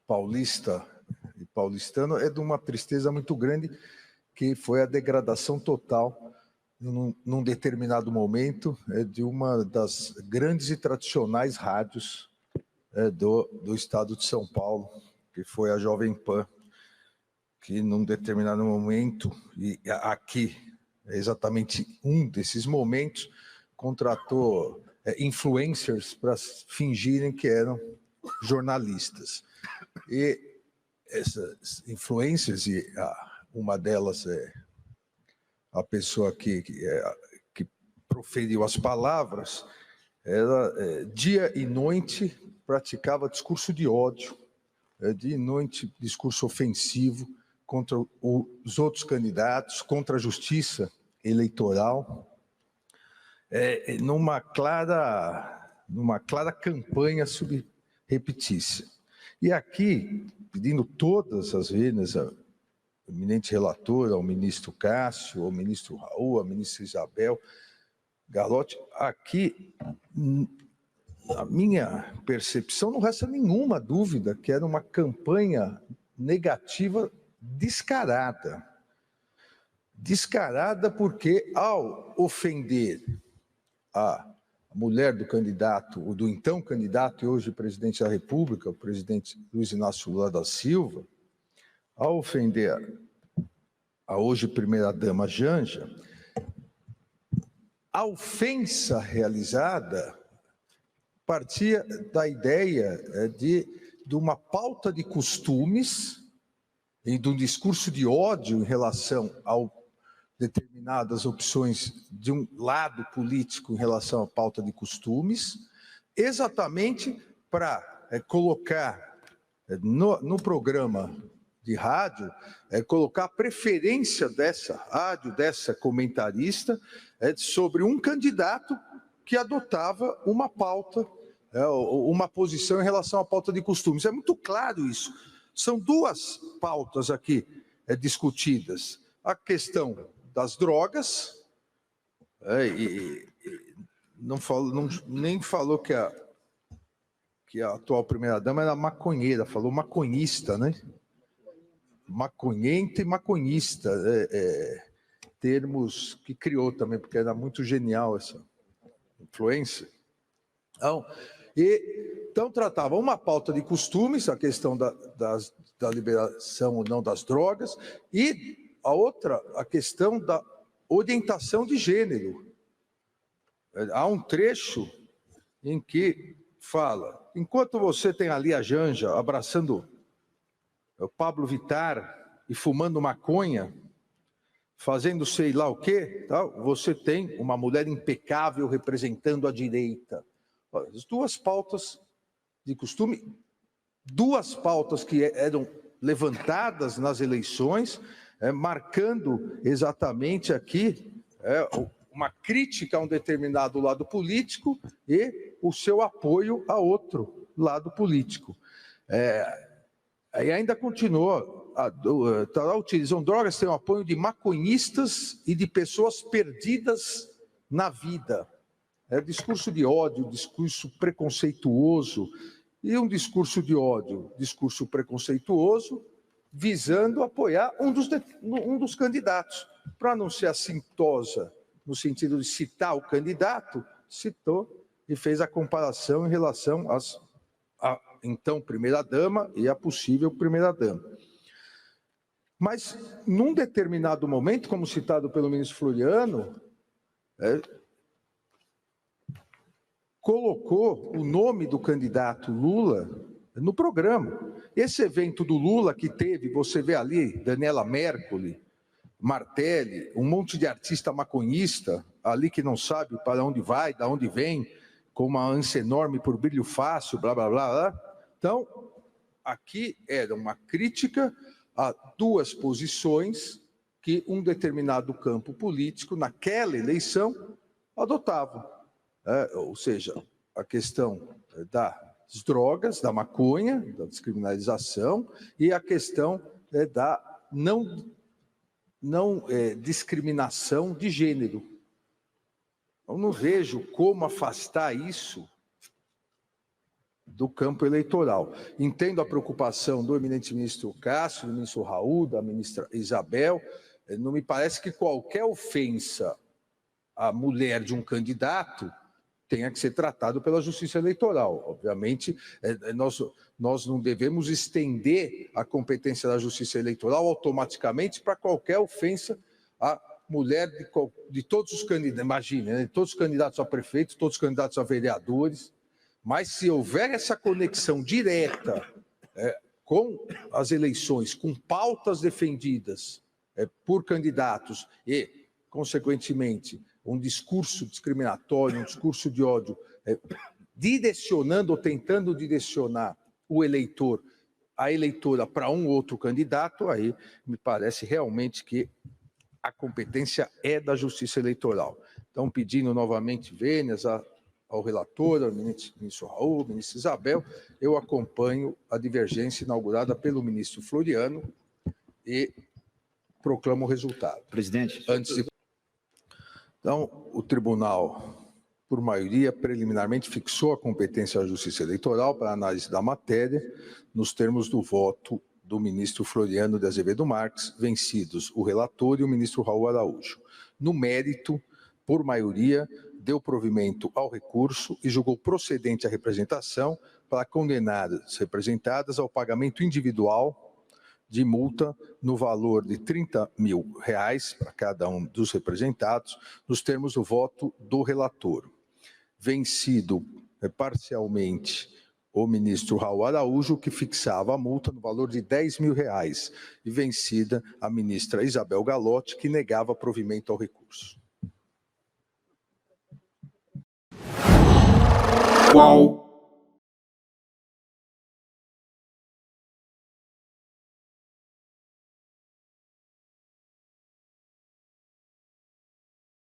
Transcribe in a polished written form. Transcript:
paulista e paulistano é de uma tristeza muito grande, que foi a degradação total, num determinado momento, de uma das grandes e tradicionais rádios do estado de São Paulo, que foi a Jovem Pan, que num determinado momento, e aqui é exatamente um desses momentos, contratou influencers para fingirem que eram jornalistas. E essas influencers, e uma delas é a pessoa que proferiu as palavras, ela dia e noite praticava discurso de ódio, dia e noite discurso ofensivo contra os outros candidatos, contra a justiça eleitoral, numa clara campanha subrepetícia. E aqui, pedindo todas as vezes ao eminente relator, ao ministro Cássio, ao ministro Raul, à ministra Isabel Galotti, aqui, a minha percepção, não resta nenhuma dúvida que era uma campanha negativa descarada. Descarada porque, ao ofender a mulher do candidato, ou do então candidato e hoje presidente da República, o presidente Luiz Inácio Lula da Silva, ao ofender a hoje primeira-dama Janja, a ofensa realizada partia da ideia de uma pauta de costumes e de um discurso de ódio em relação a determinadas opções de um lado político em relação à pauta de costumes, exatamente para colocar no programa de rádio, colocar a preferência dessa rádio, dessa comentarista, sobre um candidato que adotava uma pauta, uma posição em relação à pauta de costumes. É muito claro isso. São duas pautas aqui discutidas. A questão das drogas, e nem falou que a atual primeira-dama era maconheira, falou maconhista, né? Maconhenta e maconhista, termos que criou também, porque era muito genial essa influência. Então tratava uma pauta de costumes, a questão da liberação ou não das drogas, e a outra, a questão da orientação de gênero. Há um trecho em que fala, enquanto você tem ali a Janja abraçando o Pablo Vittar e fumando maconha, fazendo sei lá o quê, tal, você tem uma mulher impecável representando a direita. As duas pautas de costume, duas pautas que eram levantadas nas eleições, marcando exatamente aqui uma crítica a um determinado lado político e o seu apoio a outro lado político. E ainda continuou, utilizam drogas, tem o apoio de maconhistas e de pessoas perdidas na vida. Discurso de ódio, discurso preconceituoso, e um discurso de ódio, discurso preconceituoso, visando apoiar um dos candidatos. Para não ser assintosa, no sentido de citar o candidato, citou e fez a comparação em relação à então primeira-dama e à possível primeira-dama. Mas, num determinado momento, como citado pelo ministro Floriano, colocou o nome do candidato Lula no programa. Esse evento do Lula que teve, você vê ali, Daniela Mercury, Martelli, um monte de artista maconhista ali que não sabe para onde vai, de onde vem, com uma ânsia enorme por brilho fácil, blá, blá, blá, blá. Então, aqui era uma crítica a duas posições que um determinado campo político, naquela eleição, adotava. Ou seja, a questão das drogas, da maconha, da descriminalização, e a questão da não discriminação de gênero. Eu não vejo como afastar isso do campo eleitoral. Entendo a preocupação do eminente ministro Cássio, do ministro Raul, da ministra Isabel. Não me parece que qualquer ofensa à mulher de um candidato tenha que ser tratado pela Justiça Eleitoral. Obviamente, nós não devemos estender a competência da Justiça Eleitoral automaticamente para qualquer ofensa à mulher de todos os candidatos. Imagine, né? Todos os candidatos a prefeito, todos os candidatos a vereadores. Mas se houver essa conexão direta com as eleições, com pautas defendidas por candidatos e, consequentemente, um discurso discriminatório, um discurso de ódio, direcionando ou tentando direcionar o eleitor, a eleitora para um outro candidato, aí me parece realmente que a competência é da Justiça Eleitoral. Então, pedindo novamente vênias ao relator, ao ministro Raul, ao ministro Isabel, eu acompanho a divergência inaugurada pelo ministro Floriano e proclamo o resultado. Presidente. Então, o tribunal, por maioria, preliminarmente fixou a competência da Justiça Eleitoral para análise da matéria, nos termos do voto do ministro Floriano de Azevedo Marques, vencidos o relator e o ministro Raul Araújo. No mérito, por maioria, deu provimento ao recurso e julgou procedente a representação para condenar as representadas ao pagamento individual de multa no valor de R$30 mil para cada um dos representados, nos termos do voto do relator. Vencido parcialmente o ministro Raul Araújo, que fixava a multa no valor de R$10 mil, e vencida a ministra Isabel Galotti, que negava provimento ao recurso. Qual